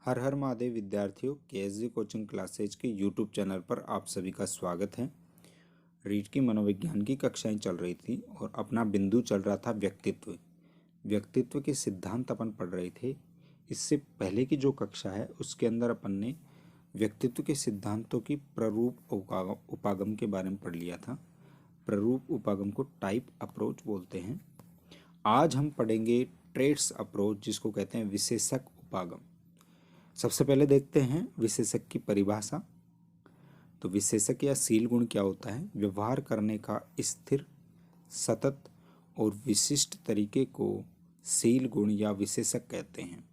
हर हर महादेव विद्यार्थियों, केएसजी coaching classes के YouTube channel पर आप सभी का स्वागत है। रीट की मनोविज्ञान की कक्षाएं चल रही थी और अपना बिंदु चल रहा था व्यक्तित्व। व्यक्तित्व के सिद्धांत अपन पढ़ रहे थे। इससे पहले की जो कक्षा है उसके अंदर अपन ने व्यक्तित्व के सिद्धांतों की प्ररूप उपागम के बारे में पढ़ लिया था। प्ररूप उपागम को टाइप अप्रोच बोलते हैं। आज हम पढ़ेंगे ट्रेट्स अप्रोच, जिसको कहते हैं विशेषक उपागम। सबसे पहले देखते हैं विशेषक की परिभाषा। तो विशेषक या सील गुण क्या होता है? व्यवहार करने का स्थिर, सतत और विशिष्ट तरीके को सील गुण या विशेषक कहते हैं।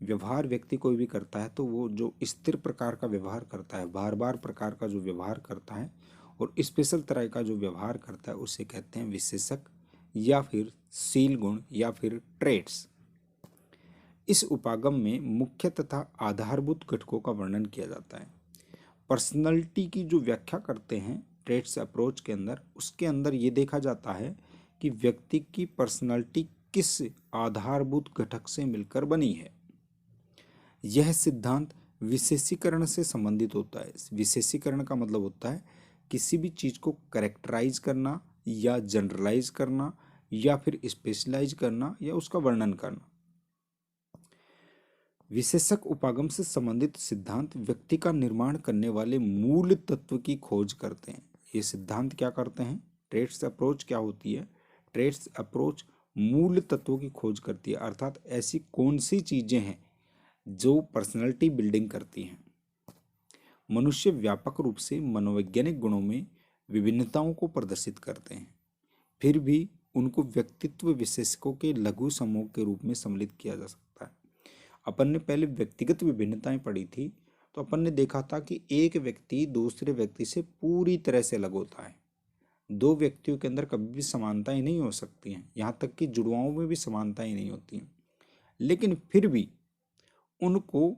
व्यवहार व्यक्ति कोई भी करता है तो वो जो स्थिर प्रकार का व्यवहार करता है, बार बार प्रकार का जो व्यवहार करता है और स्पेशल तरह का जो व्यवहार करता है, उसे कहते हैं विशेषक या फिर सील गुण या फिर ट्रेट्स। इस उपागम में मुख्य तथा आधारभूत घटकों का वर्णन किया जाता है। पर्सनैलिटी की जो व्याख्या करते हैं ट्रेट्स अप्रोच के अंदर, उसके अंदर ये देखा जाता है कि व्यक्ति की पर्सनैलिटी किस आधारभूत घटक से मिलकर बनी है। यह सिद्धांत विशेषीकरण से संबंधित होता है। विशेषीकरण का मतलब होता है किसी भी चीज को करेक्टराइज करना या जनरलाइज करना या फिर स्पेशलाइज करना या उसका वर्णन करना। विशेषक उपागम से संबंधित सिद्धांत व्यक्ति का निर्माण करने वाले मूल तत्व की खोज करते हैं। ये सिद्धांत क्या करते हैं? ट्रेट्स अप्रोच क्या होती है? ट्रेट्स अप्रोच मूल तत्वों की खोज करती है, अर्थात ऐसी कौन सी चीजें हैं जो पर्सनैलिटी बिल्डिंग करती हैं। मनुष्य व्यापक रूप से मनोवैज्ञानिक गुणों में विभिन्नताओं को प्रदर्शित करते हैं, फिर भी उनको व्यक्तित्व विशेषकों के लघु समूह के रूप में सम्मिलित किया जा सकता है। अपन ने पहले व्यक्तिगत विभिन्नताएं पढ़ी थी, तो अपन ने देखा था कि एक व्यक्ति दूसरे व्यक्ति से पूरी तरह से अलग होता है। दो व्यक्तियों के अंदर कभी भी समानताएं नहीं हो सकती हैं, यहाँ तक कि जुड़वाओं में भी समानताएं नहीं होती हैं। लेकिन फिर भी उनको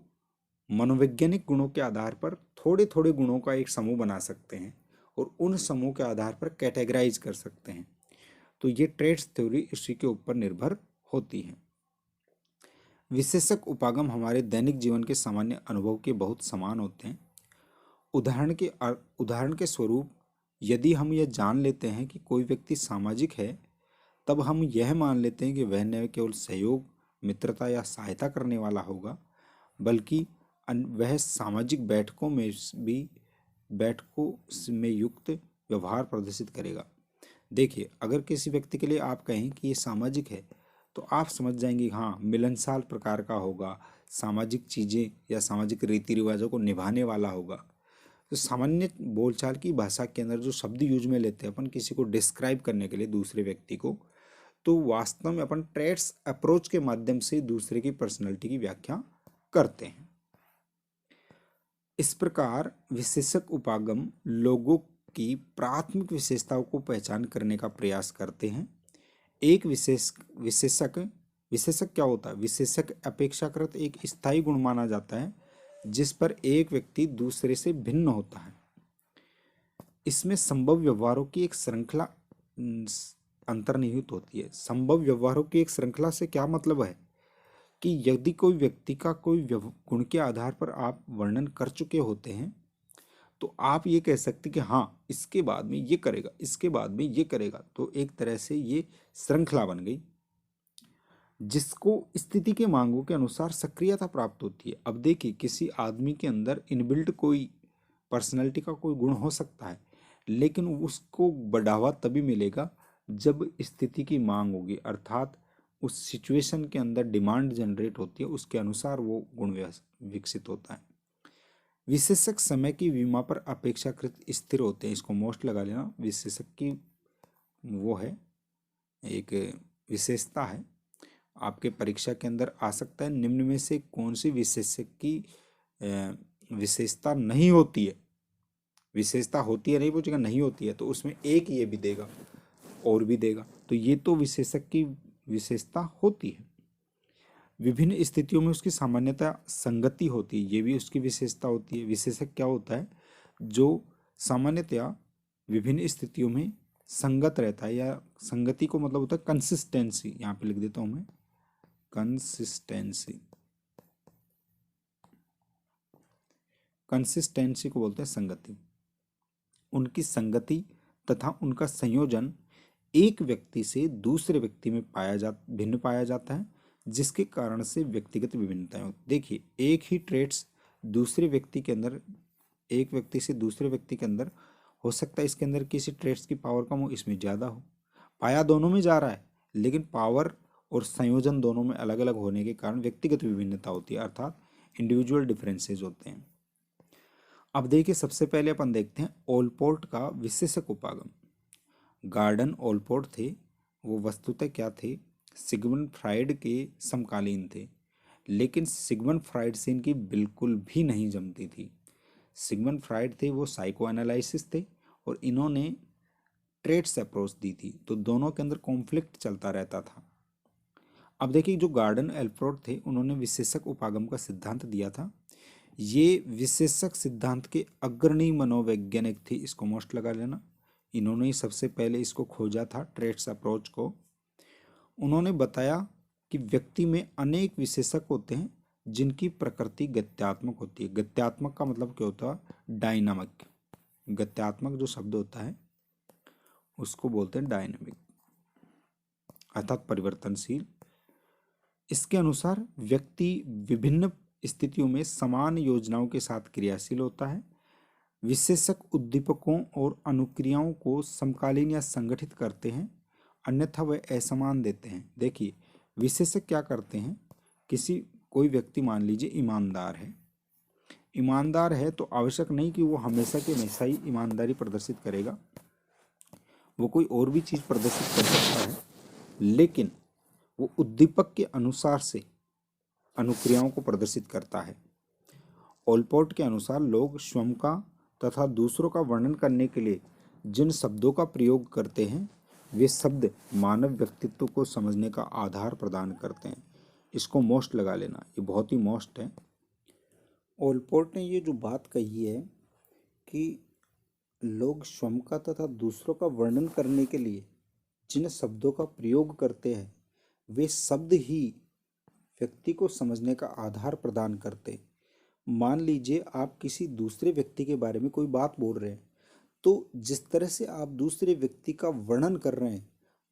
मनोवैज्ञानिक गुणों के आधार पर थोड़े थोड़े गुणों का एक समूह बना सकते हैं और उन समूह के आधार पर कैटेगराइज कर सकते हैं। तो ये ट्रेट्स थ्योरी इसी के ऊपर निर्भर होती है। विशेषक उपागम हमारे दैनिक जीवन के सामान्य अनुभव के बहुत समान होते हैं। उदाहरण के स्वरूप, यदि हम यह जान लेते हैं कि कोई व्यक्ति सामाजिक है, तब हम यह मान लेते हैं कि वह न केवल सहयोग, मित्रता या सहायता करने वाला होगा, बल्कि वह सामाजिक बैठकों में युक्त व्यवहार प्रदर्शित करेगा। देखिए, अगर किसी व्यक्ति के लिए आप कहें कि ये सामाजिक है, तो आप समझ जाएंगे हाँ, मिलनसार प्रकार का होगा, सामाजिक चीज़ें या सामाजिक रीति रिवाजों को निभाने वाला होगा। तो सामान्य बोलचाल की भाषा के अंदर जो शब्द यूज में लेते हैं अपन किसी को डिस्क्राइब करने के लिए दूसरे व्यक्ति को, तो वास्तव में अपन ट्रेट्स अप्रोच के माध्यम से दूसरे की पर्सनैलिटी की व्याख्या करते हैं। इस प्रकार विशेषक उपागम लोगों की प्राथमिक विशेषताओं को पहचान करने का प्रयास करते हैं। एक विशेषक विशेषक क्या होता है? विशेषक अपेक्षाकृत एक स्थायी गुण माना जाता है जिस पर एक व्यक्ति दूसरे से भिन्न होता है। इसमें संभव व्यवहारों की एक श्रृंखला अंतर्निहित होती है। संभव व्यवहारों की एक श्रृंखला से क्या मतलब है कि यदि कोई व्यक्ति का कोई गुण के आधार पर आप वर्णन कर चुके होते हैं, तो आप ये कह सकते कि हाँ, इसके बाद में ये करेगा, इसके बाद में ये करेगा। तो एक तरह से ये श्रृंखला बन गई जिसको स्थिति के मांगों के अनुसार सक्रियता प्राप्त होती है। अब देखिए, किसी आदमी के अंदर इनबिल्ट कोई पर्सनैलिटी का कोई गुण हो सकता है, लेकिन उसको बढ़ावा तभी मिलेगा जब स्थिति की मांग होगी, अर्थात उस सिचुएशन के अंदर डिमांड जनरेट होती है, उसके अनुसार वो गुण विकसित होता है। विशेषक समय की विमा पर अपेक्षाकृत स्थिर होते हैं। इसको मोस्ट लगा लेना। विशेषक की वो है, एक विशेषता है, आपके परीक्षा के अंदर आ सकता है। निम्न में से कौन सी विशेषक की विशेषता नहीं होती है? विशेषता होती है नहीं पूछेगा, नहीं होती है तो उसमें एक ये भी देगा और भी देगा। तो ये तो विशेषक की विशेषता होती है। विभिन्न स्थितियों में उसकी सामान्यता संगति होती है, ये भी उसकी विशेषता होती है। विशेषक क्या होता है? जो सामान्यतया विभिन्न स्थितियों में संगत रहता है, या संगति को मतलब होता है कंसिस्टेंसी। यहाँ पे लिख देता हूँ मैं, कंसिस्टेंसी। कंसिस्टेंसी को बोलते हैं संगति। उनकी संगति तथा उनका संयोजन एक व्यक्ति से दूसरे व्यक्ति में भिन्न पाया जाता है, जिसके कारण से व्यक्तिगत विभिन्नताएं होती। देखिए, एक ही ट्रेड्स दूसरे व्यक्ति के अंदर, एक व्यक्ति से दूसरे व्यक्ति के अंदर हो सकता है इसके अंदर किसी ट्रेड्स की पावर कम हो, इसमें ज़्यादा हो। पाया दोनों में जा रहा है, लेकिन पावर और संयोजन दोनों में अलग अलग होने के कारण व्यक्तिगत विभिन्नता होती है, अर्थात इंडिविजुअल डिफरेंसेस होते हैं। अब देखिए, सबसे पहले अपन देखते हैं ओलपोर्ट का विशेषक उपागम। गॉर्डन ओलपोर्ट थे, वो वस्तुतः क्या थे, सिगमंड फ्राइड के समकालीन थे, लेकिन सिगमंड फ्राइड से इनकी बिल्कुल भी नहीं जमती थी। सिगमंड फ्राइड थे वो साइको एनालिसिस थे और इन्होंने ट्रेड्स अप्रोच दी थी, तो दोनों के अंदर कॉन्फ्लिक्ट चलता रहता था। अब देखिए, जो गॉर्डन ओलपोर्ट थे उन्होंने विशेषक उपागम का सिद्धांत दिया था। ये विशेषक सिद्धांत के अग्रणी मनोवैज्ञानिक थे, इसको मोस्ट लगा लेना। इन्होंने ही सबसे पहले इसको खोजा था, ट्रेड्स अप्रोच को। उन्होंने बताया कि व्यक्ति में अनेक विशेषक होते हैं जिनकी प्रकृति गत्यात्मक होती है। गत्यात्मक का मतलब क्या होता है, डायनामिक। गत्यात्मक जो शब्द होता है उसको बोलते हैं डायनामिक, अर्थात परिवर्तनशील। इसके अनुसार व्यक्ति विभिन्न स्थितियों में समान योजनाओं के साथ क्रियाशील होता है। विशेषक उद्दीपकों और अनुक्रियाओं को समकालीन या संगठित करते हैं, अन्यथा वे असमान देते हैं। देखिए, विशेषक क्या करते हैं, कोई व्यक्ति मान लीजिए ईमानदार है तो आवश्यक नहीं कि वो हमेशा के हमेशा ही ईमानदारी प्रदर्शित करेगा, वो कोई और भी चीज़ प्रदर्शित कर सकता है, लेकिन वो उद्दीपक के अनुसार से अनुक्रियाओं को प्रदर्शित करता है। ओलपोर्ट के अनुसार लोग स्वयं का तथा दूसरों का वर्णन करने के लिए जिन शब्दों का प्रयोग करते हैं वे शब्द मानव व्यक्तित्व को समझने का आधार प्रदान करते हैं। इसको मोस्ट लगा लेना, ये बहुत ही मोस्ट है। ओलपोर्ट ने ये जो बात कही है कि लोग स्वयं का तथा दूसरों का वर्णन करने के लिए जिन शब्दों का प्रयोग करते हैं वे शब्द ही व्यक्ति को समझने का आधार प्रदान करते हैं। मान लीजिए आप किसी दूसरे व्यक्ति के बारे में कोई बात बोल रहे हैं, तो जिस तरह से आप दूसरे व्यक्ति का वर्णन कर रहे हैं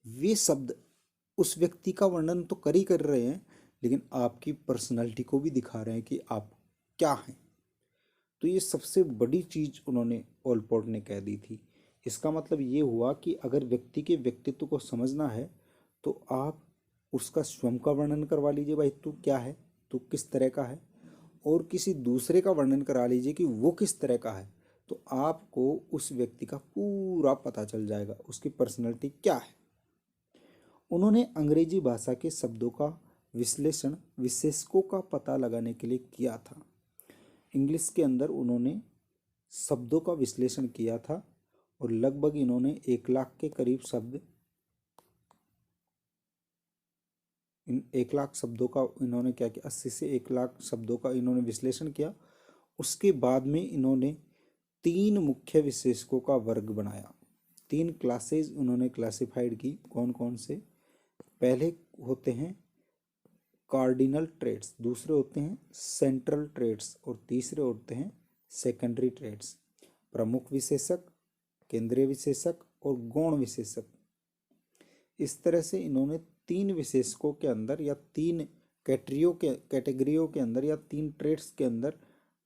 वे शब्द उस व्यक्ति का वर्णन तो कर रहे हैं, लेकिन आपकी पर्सनालिटी को भी दिखा रहे हैं कि आप क्या हैं। तो ये सबसे बड़ी चीज़ उन्होंने ओलपोर्ट ने कह दी थी। इसका मतलब ये हुआ कि अगर व्यक्ति के व्यक्तित्व को समझना है तो आप उसका स्वयं का वर्णन करवा लीजिए, भाई तू क्या है, तू किस तरह का है, और किसी दूसरे का वर्णन करा लीजिए कि वो किस तरह का है, तो आपको उस व्यक्ति का पूरा पता चल जाएगा, उसकी पर्सनैलिटी क्या है। उन्होंने अंग्रेजी भाषा के शब्दों का विश्लेषण विशेषकों का पता लगाने के लिए किया था। इंग्लिश के अंदर उन्होंने शब्दों का विश्लेषण किया था और लगभग इन्होंने 1 लाख के करीब शब्द, इन 1 लाख शब्दों का इन्होंने क्या किया, 80 से 1 लाख शब्दों का इन्होंने विश्लेषण किया। उसके बाद में इन्होंने 3 मुख्य विशेषकों का वर्ग बनाया, 3 क्लासेस उन्होंने क्लासिफाइड की। कौन कौन से, पहले होते हैं कार्डिनल ट्रेड्स, दूसरे होते हैं सेंट्रल ट्रेड्स और तीसरे होते हैं सेकेंडरी ट्रेड्स। प्रमुख विशेषक, केंद्रीय विशेषक और गौण विशेषक। इस तरह से इन्होंने 3 विशेषकों के अंदर या 3 कैटेगरियों के अंदर या 3 ट्रेड्स के अंदर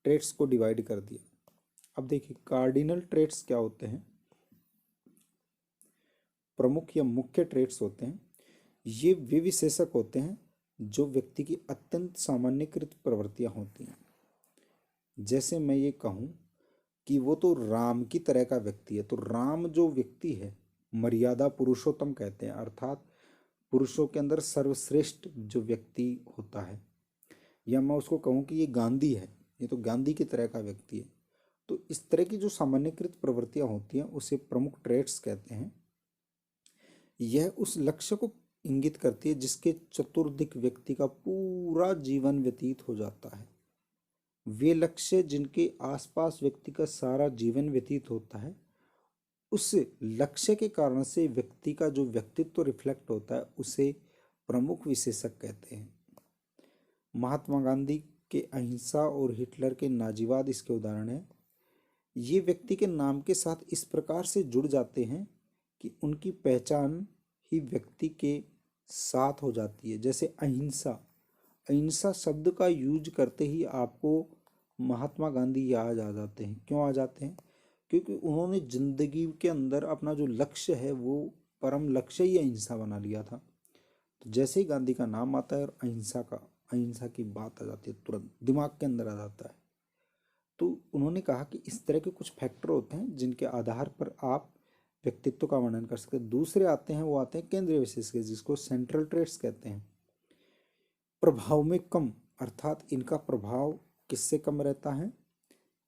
ट्रेड्स को डिवाइड कर दिया। अब देखिए, कार्डिनल ट्रेड्स क्या होते हैं, प्रमुख या मुख्य ट्रेड्स होते हैं। ये वे विशेषक होते हैं जो व्यक्ति की अत्यंत सामान्यकृत प्रवृत्तियां होती हैं। जैसे मैं ये कहूँ कि वो तो राम की तरह का व्यक्ति है, तो राम जो व्यक्ति है मर्यादा पुरुषोत्तम कहते हैं, अर्थात पुरुषों के अंदर सर्वश्रेष्ठ जो व्यक्ति होता है। या मैं उसको कहूँ कि ये गांधी है, ये तो गांधी की तरह का व्यक्ति है। तो इस तरह की जो सामान्यकृत प्रवृत्तियां होती हैं उसे प्रमुख ट्रेड्स कहते हैं। यह उस लक्ष्य को इंगित करती है जिसके चतुर्दिक व्यक्ति का पूरा जीवन व्यतीत हो जाता है। वे लक्ष्य जिनके आसपास व्यक्ति का सारा जीवन व्यतीत होता है, उस लक्ष्य के कारण से व्यक्ति का जो व्यक्तित्व रिफ्लेक्ट होता है उसे प्रमुख विशेषक कहते हैं। महात्मा गांधी के अहिंसा और हिटलर के नाजीवाद इसके उदाहरण हैं। ये व्यक्ति के नाम के साथ इस प्रकार से जुड़ जाते हैं कि उनकी पहचान ही व्यक्ति के साथ हो जाती है। जैसे अहिंसा, अहिंसा शब्द का यूज करते ही आपको महात्मा गांधी याद आ जाते हैं। क्यों आ जाते हैं? क्योंकि उन्होंने जिंदगी के अंदर अपना जो लक्ष्य है वो परम लक्ष्य ही अहिंसा बना लिया था। तो जैसे ही गांधी का नाम आता है और अहिंसा की बात आ जाती है, तुरंत दिमाग के अंदर आ जाता है। तो उन्होंने कहा कि इस तरह के कुछ फैक्टर होते हैं जिनके आधार पर आप व्यक्तित्व का वर्णन कर सकते हैं। दूसरे आते हैं, वो आते हैं केंद्रीय विशेष के, जिसको सेंट्रल ट्रेट्स कहते हैं। प्रभाव में कम, अर्थात इनका प्रभाव किससे कम रहता है?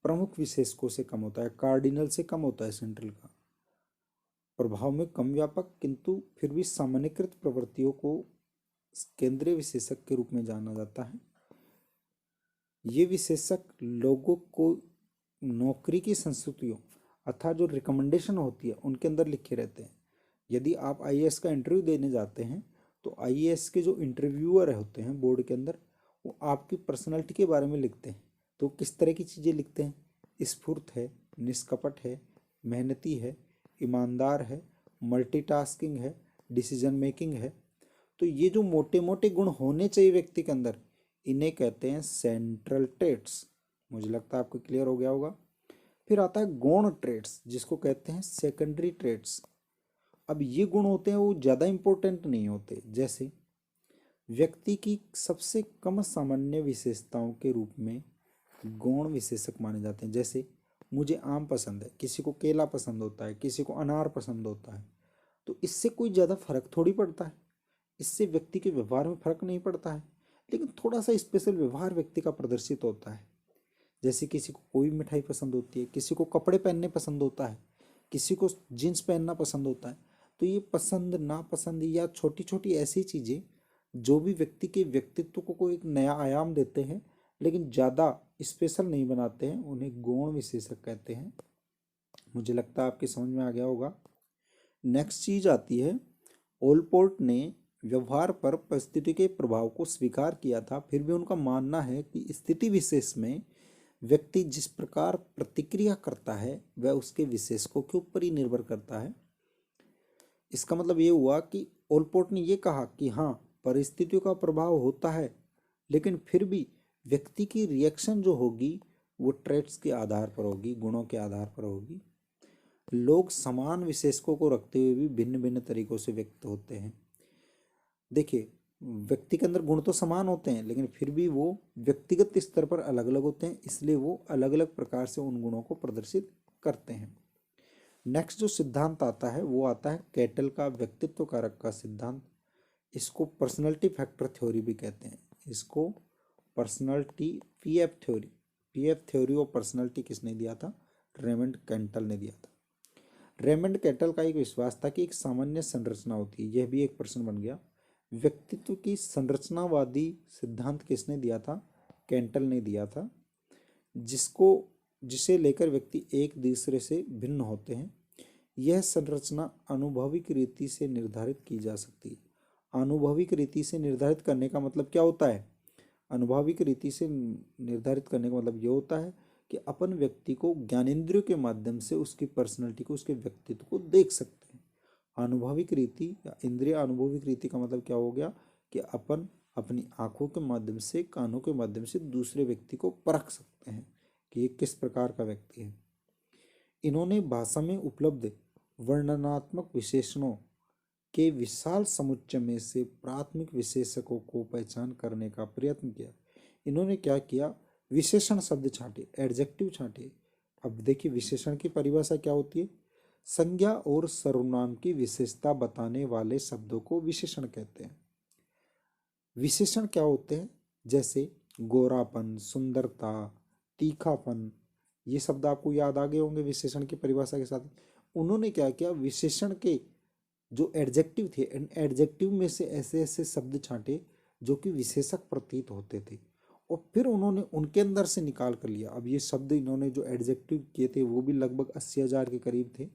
प्रमुख विशेषकों से कम होता है, कार्डिनल से कम होता है सेंट्रल का। प्रभाव में कम व्यापक किंतु फिर भी सामान्यकृत प्रवृत्तियों को केंद्रीय विशेषक के रूप में जाना जाता है। ये विशेषक लोगों को नौकरी की संस्कृतियों अर्थात जो रिकमेंडेशन होती है उनके अंदर लिखे रहते हैं। यदि आप आईएएस का इंटरव्यू देने जाते हैं तो आईएएस के जो इंटरव्यूअर होते हैं बोर्ड के अंदर, वो आपकी पर्सनालिटी के बारे में लिखते हैं। तो किस तरह की चीज़ें लिखते हैं? स्फूर्त है, निष्कपट है, मेहनती है, ईमानदार है, मल्टीटास्किंग है, डिसीजन मेकिंग है। तो ये जो मोटे मोटे गुण होने चाहिए व्यक्ति के अंदर, इन्हें कहते हैं सेंट्रल ट्रेट्स। मुझे लगता है आपको क्लियर हो गया होगा। फिर आता है गौण ट्रेट्स, जिसको कहते हैं सेकेंडरी ट्रेट्स। अब ये गुण होते हैं वो ज़्यादा इंपॉर्टेंट नहीं होते। जैसे व्यक्ति की सबसे कम सामान्य विशेषताओं के रूप में गौण विशेषक माने जाते हैं। जैसे मुझे आम पसंद है, किसी को केला पसंद होता है, किसी को अनार पसंद होता है। तो इससे कोई ज़्यादा फर्क थोड़ी पड़ता है, इससे व्यक्ति के व्यवहार में फर्क नहीं पड़ता है, लेकिन थोड़ा सा स्पेशल व्यवहार व्यक्ति का प्रदर्शित होता है। जैसे किसी को कोई मिठाई पसंद होती है, किसी को कपड़े पहनने पसंद होता है, किसी को जीन्स पहनना पसंद होता है। तो ये पसंद नापसंद या छोटी छोटी ऐसी चीज़ें जो भी व्यक्ति के व्यक्तित्व को एक नया आयाम देते हैं लेकिन ज़्यादा स्पेशल नहीं बनाते हैं, उन्हें गौण विशेषक कहते हैं। मुझे लगता है आपके समझ में आ गया होगा। नेक्स्ट चीज आती है, ओलपोर्ट ने व्यवहार पर परिस्थिति के प्रभाव को स्वीकार किया था, फिर भी उनका मानना है कि स्थिति विशेष में व्यक्ति जिस प्रकार प्रतिक्रिया करता है वह उसके विशेषकों के ऊपर ही निर्भर करता है। इसका मतलब ये हुआ कि ओलपोर्ट ने ये कहा कि हाँ, परिस्थितियों का प्रभाव होता है, लेकिन फिर भी व्यक्ति की रिएक्शन जो होगी वो ट्रेट्स के आधार पर होगी, गुणों के आधार पर होगी। लोग समान विशेषकों को रखते हुए भी भिन्न भिन्न तरीकों से व्यक्त होते हैं। देखिए, व्यक्ति के अंदर गुण तो समान होते हैं लेकिन फिर भी वो व्यक्तिगत स्तर पर अलग अलग होते हैं, इसलिए वो अलग अलग प्रकार से उन गुणों को प्रदर्शित करते हैं। नेक्स्ट जो सिद्धांत आता है वो आता है कैटल का व्यक्तित्व कारक का सिद्धांत। इसको पर्सनैलिटी फैक्टर थ्योरी भी कहते हैं। इसको personality PF theory of personality किसने दिया था? रेमंड कैंटल ने दिया था। रेमंड कैटल का एक विश्वास था कि एक सामान्य संरचना होती है। यह भी एक प्रश्न बन गया। व्यक्तित्व की संरचनावादी सिद्धांत किसने दिया था? कैंटल ने दिया था, जिसे लेकर व्यक्ति एक दूसरे से भिन्न होते हैं। यह संरचना अनुभविक रीति से निर्धारित की जा सकती है। अनुभविक रीति से निर्धारित करने का मतलब क्या होता है? अनुभविक रीति से निर्धारित करने का मतलब ये होता है कि अपन व्यक्ति को ज्ञानेंद्रियों के माध्यम से उसकी पर्सनैलिटी को, उसके व्यक्तित्व को देख सकते हैं। अनुभविक रीति या इंद्रिय अनुभविक रीति का मतलब क्या हो गया कि अपन अपनी आंखों के माध्यम से, कानों के माध्यम से दूसरे व्यक्ति को परख सकते हैं कि ये किस प्रकार का व्यक्ति है। इन्होंने भाषा में उपलब्ध वर्णनात्मक विशेषणों के विशाल समुच्चय में से प्राथमिक विशेषकों को पहचान करने का प्रयत्न किया। इन्होंने क्या किया? विशेषण शब्द छांटे, एडजेक्टिव छांटे। अब देखिए, विशेषण की परिभाषा क्या होती है? संज्ञा और सर्वनाम की विशेषता बताने वाले शब्दों को विशेषण कहते हैं। विशेषण क्या होते हैं? जैसे गोरापन, सुंदरता, तीखापन, ये शब्द आपको याद आ गए होंगे विशेषण की परिभाषा के साथ। उन्होंने क्या किया? विशेषण के जो एडजेक्टिव थे, एडजेक्टिव में से ऐसे ऐसे शब्द छांटे जो कि विशेषक प्रतीत होते थे, और फिर उन्होंने उनके अंदर से निकाल कर लिया। अब ये शब्द इन्होंने जो एडजेक्टिव किए थे वो भी लगभग 80,000 के करीब थे।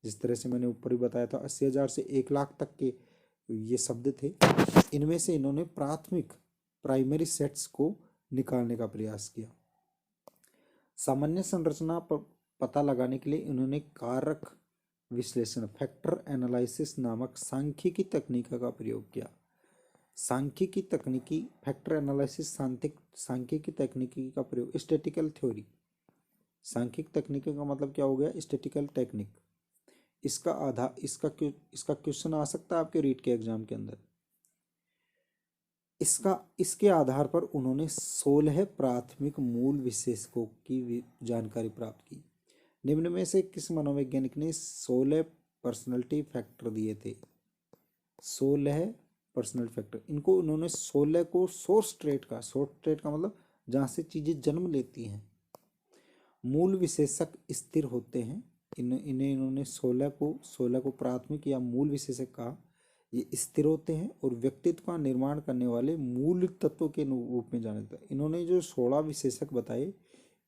जिस तरह से मैंने ऊपर ही बताया था, 80,000 से 1,00,000 तक के ये शब्द थे। इनमें से इन्होंने प्राइमरी सेट्स को निकालने का प्रयास किया। सामान्य संरचना पर पता लगाने के लिए इन्होंने कारक विश्लेषण फैक्टर एनालिसिस नामक सांख्यिकी तकनीक का प्रयोग किया। सांख्यिकी तकनीकी फैक्टर एनालिसिस सांख्यिकी तकनीकी का प्रयोग स्टैटिकल थ्योरी। सांख्यिक तकनीकी का मतलब क्या हो गया? Statistical technique. इसका आधार इसका क्वेश्चन आ सकता है आपके रीट के एग्जाम के अंदर। इसके आधार पर उन्होंने 16 प्राथमिक मूल विशेषकों की जानकारी प्राप्त की। निम्न में से किस मनोवैज्ञानिक ने 16 पर्सनैलिटी फैक्टर दिए थे? 16 पर्सनल फैक्टर। इनको उन्होंने 16 को सोर्स ट्रेट का मतलब जहाँ से चीजें जन्म लेती हैं। मूल विशेषक स्थिर होते हैं। इन्होंने 16 को प्राथमिक या मूल विशेषक कहा। ये स्थिर होते हैं और व्यक्तित्व का निर्माण करने वाले मूल तत्वों के रूप में जाना जाता है। इन्होंने जो 16 विशेषक बताए,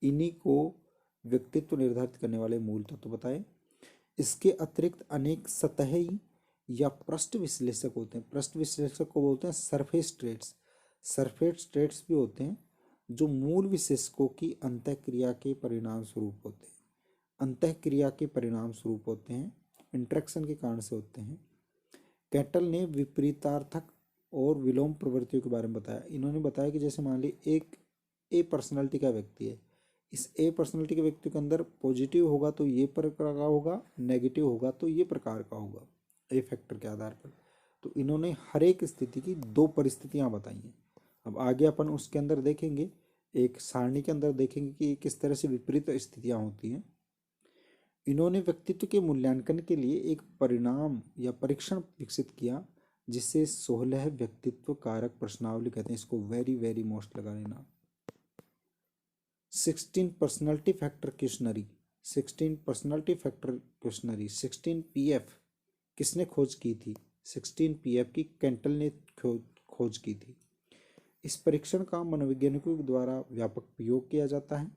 इन्हीं को व्यक्तित्व निर्धारित करने वाले मूल तत्व बताए। इसके अतिरिक्त अनेक सतही या पृष्ठ विश्लेषक होते हैं। पृष्ठ विश्लेषक को बोलते हैं सरफेस ट्रेट्स। सरफेस ट्रेट्स भी होते हैं जो मूल विशेषकों की अंतःक्रिया के परिणाम स्वरूप होते हैं। अंतःक्रिया के परिणाम स्वरूप होते हैं, इंटरेक्शन के कारण से होते हैं। कैटल ने विपरीतार्थक और विलोम प्रवृत्तियों के बारे में बताया। इन्होंने बताया कि जैसे मान ली एक ए पर्सनालिटी का व्यक्ति है। इस ए पर्सनालिटी के व्यक्ति के अंदर पॉजिटिव होगा तो ये प्रकार का होगा, नेगेटिव होगा तो ये प्रकार का होगा, ए फैक्टर के आधार पर। तो इन्होंने हर एक स्थिति की 2 परिस्थितियां बताई हैं। अब आगे अपन उसके अंदर देखेंगे, एक सारणी के अंदर देखेंगे कि किस तरह से विपरीत स्थितियां होती हैं। इन्होंने व्यक्तित्व के मूल्यांकन के लिए एक परिणाम या परीक्षण विकसित किया जिसे 16 व्यक्तित्व कारक प्रश्नावली कहते हैं। इसको वेरी वेरी मोस्ट लगा लेना। 16 personality factor questionnaire. 16 personality factor questionnaire 16 PF किसने खोज की थी? 16 PF की कैंटल ने खोज की थी। इस परीक्षण का मनोवैज्ञानिकों द्वारा व्यापक प्रयोग किया जाता है।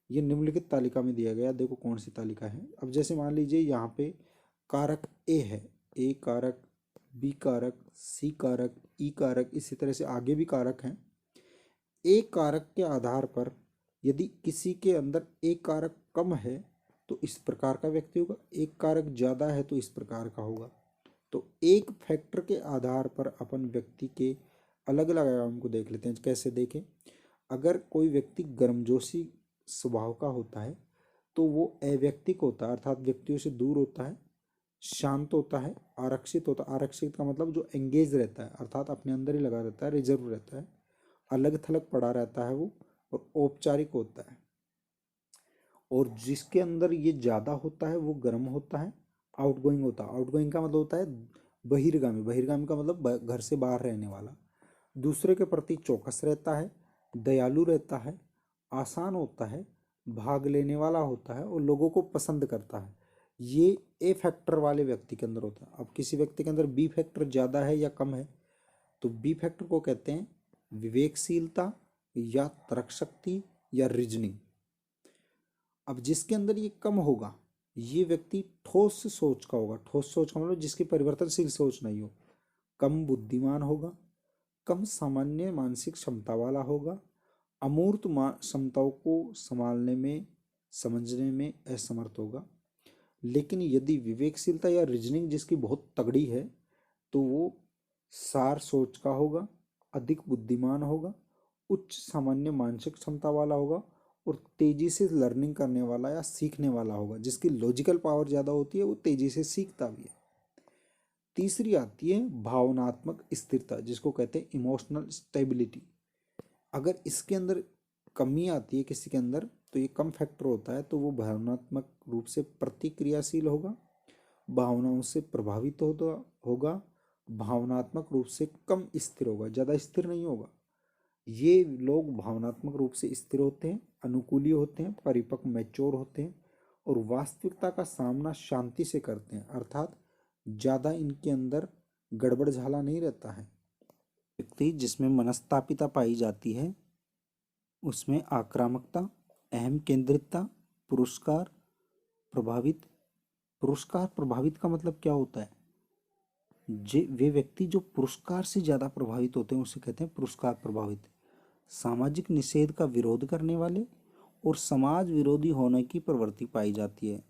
ये निम्नलिखित तालिका में दिया गया। देखो कौन सी तालिका है। अब जैसे मान लीजिए यहाँ पे कारक ए है, ए कारक, बी कारक, सी कारक, ई कारक, इसी तरह से आगे भी कारक हैं। ए कारक के आधार पर यदि किसी के अंदर ए कारक कम है तो इस प्रकार का व्यक्ति होगा, एक कारक ज़्यादा है तो इस प्रकार का होगा। तो एक फैक्टर के आधार पर अपन व्यक्ति के अलग अलग आयाम को देख लेते हैं। कैसे देखें? अगर कोई व्यक्ति गर्मजोशी स्वभाव का होता है तो वो अव्यक्तिक होता है, अर्थात व्यक्तियों से दूर होता है, शांत होता है, आरक्षित होता है। आरक्षित का मतलब जो एंगेज रहता है, अर्थात अपने अंदर ही लगा रहता है, रिजर्व रहता है, अलग थलग पड़ा रहता है वो, और औपचारिक होता है। और जिसके अंदर ये ज़्यादा होता है वो गर्म होता है, आउटगोइंग होता है। आउटगोइंग का मतलब होता है बहिर्गामी। बहिर्गामी का मतलब घर से बाहर रहने वाला। दूसरे के प्रति चौकस रहता है, दयालु रहता है, आसान होता है, भाग लेने वाला होता है और लोगों को पसंद करता है। ये ए फैक्टर वाले व्यक्ति के अंदर होता है। अब किसी व्यक्ति के अंदर बी फैक्टर ज़्यादा है या कम है तो बी फैक्टर को कहते हैं विवेकशीलता या तर्क शक्ति या रीजनिंग। अब जिसके अंदर ये कम होगा ये व्यक्ति ठोस सोच का होगा। ठोस सोच का मतलब जिसकी परिवर्तनशील सोच नहीं हो, कम बुद्धिमान होगा, कम सामान्य मानसिक क्षमता वाला होगा, अमूर्त क्षमताओं को संभालने में समझने में असमर्थ होगा। लेकिन यदि विवेकशीलता या रीजनिंग जिसकी बहुत तगड़ी है तो वो सार सोच का होगा, अधिक बुद्धिमान होगा, उच्च सामान्य मानसिक क्षमता वाला होगा और तेजी से लर्निंग करने वाला या सीखने वाला होगा। जिसकी लॉजिकल पावर ज़्यादा होती है वो तेजी से सीखता भी है। तीसरी आती है भावनात्मक स्थिरता, जिसको कहते हैं इमोशनल स्टेबिलिटी। अगर इसके अंदर कमी आती है किसी के अंदर तो ये कम फैक्टर होता है, तो वो भावनात्मक रूप से प्रतिक्रियाशील होगा, भावनाओं से प्रभावित होगा, भावनात्मक रूप से कम स्थिर होगा, ज़्यादा स्थिर नहीं होगा। ये लोग भावनात्मक रूप से स्थिर होते हैं, अनुकूली होते हैं, परिपक्व मैच्योर होते हैं और वास्तविकता का सामना शांति से करते हैं, अर्थात ज़्यादा इनके अंदर गड़बड़ झाला नहीं रहता है। व्यक्ति जिसमें मनस्तापिता पाई जाती है उसमें आक्रामकता, अहम केंद्रितता, पुरस्कार प्रभावित। पुरस्कार प्रभावित का मतलब क्या होता है? वे व्यक्ति जो पुरस्कार से ज़्यादा प्रभावित होते हैं उसे कहते हैं पुरस्कार प्रभावित। सामाजिक निषेध का विरोध करने वाले और समाज विरोधी होने की प्रवृत्ति पाई जाती है।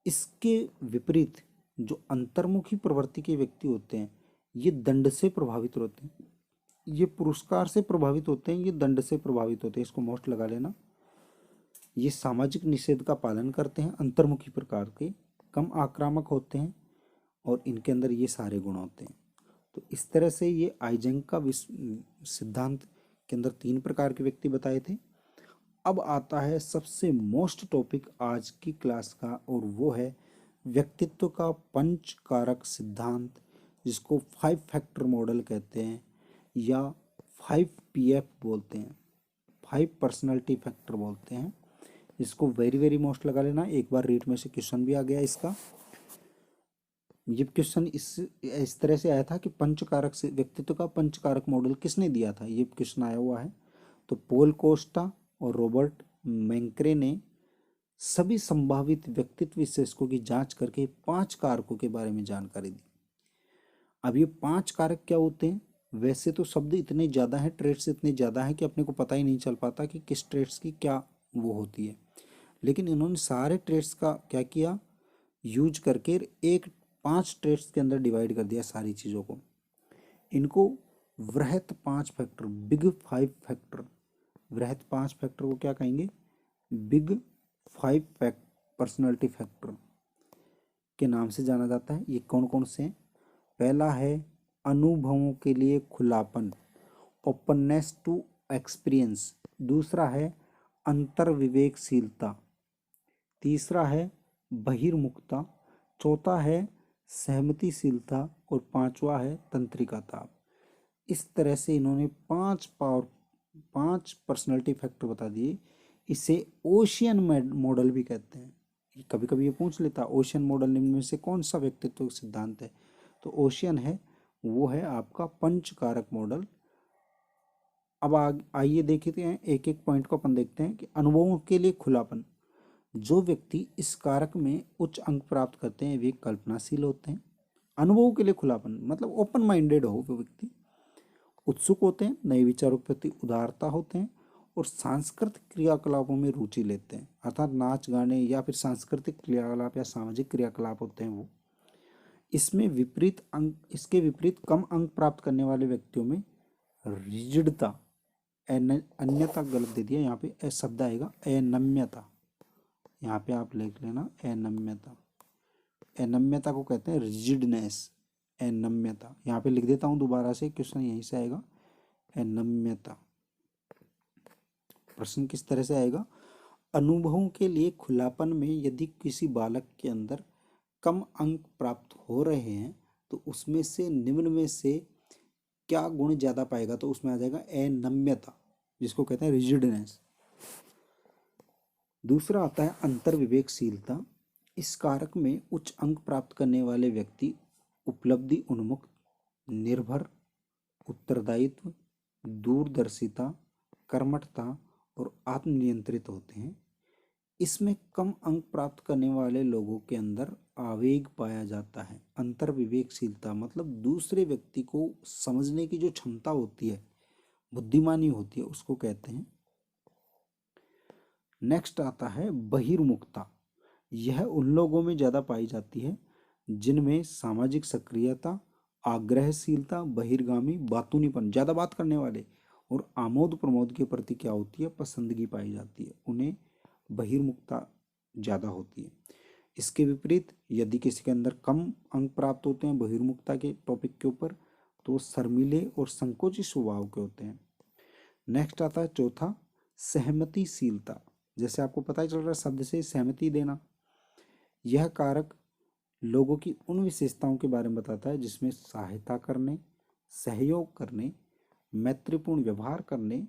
इसके विपरीत जो अंतर्मुखी प्रवृत्ति के व्यक्ति होते हैं ये दंड से प्रभावित होते हैं, ये पुरस्कार से प्रभावित होते हैं, ये दंड से प्रभावित होते हैं। इसको मोस्ट लगा लेना। ये सामाजिक निषेध का पालन करते हैं, अंतर्मुखी प्रकार के, कम आक्रामक होते हैं और इनके अंदर ये सारे गुण होते हैं। तो इस तरह से ये आइजेंक का सिद्धांत के अंदर 3 प्रकार के व्यक्ति बताए थे। अब आता है सबसे मोस्ट टॉपिक आज की क्लास का, और वो है व्यक्तित्व का पंच कारक सिद्धांत, जिसको 5 फैक्टर मॉडल कहते हैं या 5 PF बोलते हैं, 5 पर्सनालिटी फैक्टर बोलते हैं। इसको वेरी वेरी मोस्ट लगा लेना। एक बार रीट में से क्वेश्चन भी आ गया इसका। ये क्वेश्चन इस तरह से आया था कि पंचकारक से व्यक्तित्व का पंचकारक मॉडल किसने दिया था, ये क्वेश्चन आया हुआ है। तो पॉल कोस्टा और रॉबर्ट मैंक्रे ने सभी संभावित व्यक्तित्व विशेषकों की जांच करके 5 कारकों के बारे में जानकारी दी। अब ये 5 कारक क्या होते हैं? वैसे तो शब्द इतने ज़्यादा हैं, ट्रेड्स इतने ज़्यादा हैं कि अपने को पता ही नहीं चल पाता कि किस ट्रेड्स की क्या वो होती है, लेकिन इन्होंने सारे ट्रेड्स का क्या किया, यूज करके एक 5 ट्रेड्स के अंदर डिवाइड कर दिया सारी चीज़ों को। इनको वृहत 5 फैक्टर, बिग 5 फैक्टर, वृहत 5 फैक्टर को क्या कहेंगे? बिग 5 पर्सनालिटी फैक्टर के नाम से जाना जाता है। ये कौन कौन से हैं? पहला है अनुभवों के लिए खुलापन, ओपननेस टू एक्सपीरियंस। दूसरा है अंतर्विवेकशीलता। तीसरा है बहिर्मुखता। चौथा है सहमतिशीलता और 5वां है तंत्रिकाता। इस तरह से इन्होंने 5 पर्सनालिटी फैक्टर बता दिए। इसे ओशियन मॉडल भी कहते हैं। कभी कभी ये पूछ लेता ओशियन मॉडल निम्न में से कौन सा व्यक्तित्व सिद्धांत है, तो ओशियन है, वो है आपका पंचकारक मॉडल। अब आइए देखते हैं एक एक पॉइंट को अपन देखते हैं कि अनुभवों के लिए खुलापन। जो व्यक्ति इस कारक में उच्च अंक प्राप्त करते हैं वे कल्पनाशील होते हैं। अनुभवों के लिए खुलापन मतलब ओपन माइंडेड हो वो व्यक्ति, उत्सुक होते हैं, नए विचारों के प्रति उदारता होते हैं और सांस्कृतिक क्रियाकलापों में रुचि लेते हैं, अर्थात नाच गाने या फिर सांस्कृतिक क्रियाकलाप या सामाजिक क्रियाकलाप होते हैं वो। इसके विपरीत कम अंक प्राप्त करने वाले व्यक्तियों में रिजिडता, अन्यता गलत दे दिया, यहाँ पे शब्द आएगा अनम्यता, यहाँ पे आप लिख लेना अनम्यता। अनम्यता को कहते हैं रिजिडनेस, अनम्यता। यहाँ पे लिख देता हूँ दोबारा से, क्वेश्चन यहीं से आएगा, अनम्यता। प्रश्न किस तरह से आएगा? अनुभवों के लिए खुलापन में यदि किसी बालक के अंदर कम अंक प्राप्त हो रहे हैं तो उसमें से निम्न में से क्या गुण ज़्यादा पाएगा, तो उसमें आ जाएगा अनम्यता, जिसको कहते हैं रिजिडनेस। दूसरा आता है अंतर्विवेकशीलता। इस कारक में उच्च अंक प्राप्त करने वाले व्यक्ति उपलब्धि उन्मुख, निर्भर, उत्तरदायित्व, दूरदर्शिता, कर्मठता और आत्मनियंत्रित होते हैं। इसमें कम अंक प्राप्त करने वाले लोगों के अंदर आवेग पाया जाता है। अंतर्विवेकशीलता मतलब दूसरे व्यक्ति को समझने की जो क्षमता होती है, बुद्धिमानी होती है, उसको कहते हैं। नेक्स्ट आता है बहिर्मुखता। यह उन लोगों में ज़्यादा पाई जाती है जिनमें सामाजिक सक्रियता, आग्रहशीलता, बहिर्गामी, बातूनीपन, ज़्यादा बात करने वाले और आमोद प्रमोद के प्रति क्या होती है, पसंदगी पाई जाती है, उन्हें बहिर्मुखता ज़्यादा होती है। इसके विपरीत यदि किसी के अंदर कम अंक प्राप्त होते हैं बहिर्मुखता के टॉपिक के ऊपर, तो शर्मीले और संकोची स्वभाव के होते हैं। नेक्स्ट आता है चौथा सहमतिशीलता। जैसे आपको पता ही चल रहा है शब्द से सहमति देना। यह कारक लोगों की उन विशेषताओं के बारे में बताता है जिसमें सहायता करने, सहयोग करने, मैत्रीपूर्ण व्यवहार करने,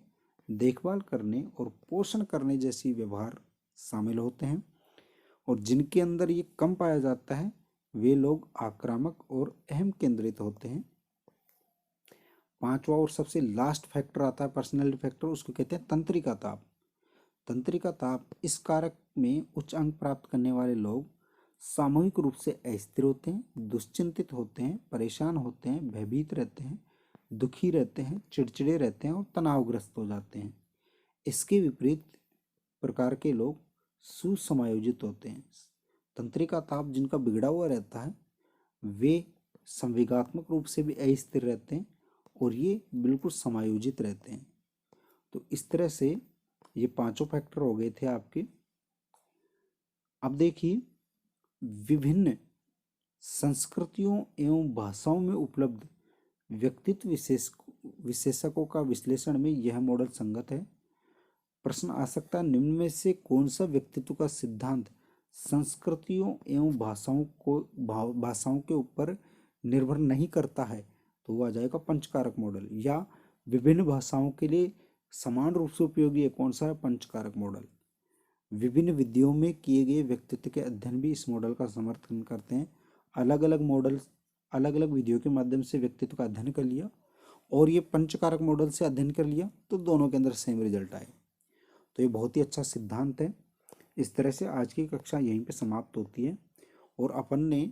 देखभाल करने और पोषण करने जैसी व्यवहार शामिल होते हैं। और जिनके अंदर ये कम पाया जाता है वे लोग आक्रामक और अहम केंद्रित होते हैं। 5वां और सबसे लास्ट फैक्टर आता है पर्सनैलिटी फैक्टर, उसको कहते हैं तंत्रिका ताप। तंत्रिका ताप, इस कारक में उच्च अंक प्राप्त करने वाले लोग सामूहिक रूप से अस्थिर होते हैं, दुश्चिंतित होते हैं, परेशान होते हैं, भयभीत रहते हैं, दुखी रहते हैं, चिड़चिड़े रहते हैं और तनावग्रस्त हो जाते हैं। इसके विपरीत प्रकार के लोग सुसमायोजित होते हैं। तंत्रिका ताप जिनका बिगड़ा हुआ रहता है वे संवेगात्मक रूप से भी अस्थिर रहते हैं और ये बिल्कुल समायोजित रहते हैं। तो इस तरह से ये पांचों फैक्टर हो गए थे आपके। अब देखिए, विभिन्न संस्कृतियों एवं भाषाओं में उपलब्ध व्यक्तित्व विशेषकों का विश्लेषण में यह मॉडल संगत है। प्रश्न आ सकता है, निम्न में से कौन सा व्यक्तित्व का सिद्धांत संस्कृतियों एवं भाषाओं के ऊपर निर्भर नहीं करता है? तो वो आ जाएगा पंचकारक मॉडल। या विभिन्न भाषाओं के लिए समान रूप से उपयोगी है, कौन सा है? पंचकारक मॉडल। विभिन्न विधियों में किए गए व्यक्तित्व के अध्ययन भी इस मॉडल का समर्थन करते हैं। अलग अलग मॉडल, अलग अलग विधियों के माध्यम से व्यक्तित्व का अध्ययन कर लिया और ये पंचकारक मॉडल से अध्ययन कर लिया, तो दोनों के अंदर सेम रिजल्ट आए। तो ये बहुत ही अच्छा सिद्धांत है। इस तरह से आज की कक्षा यहीं पे समाप्त होती है और अपन ने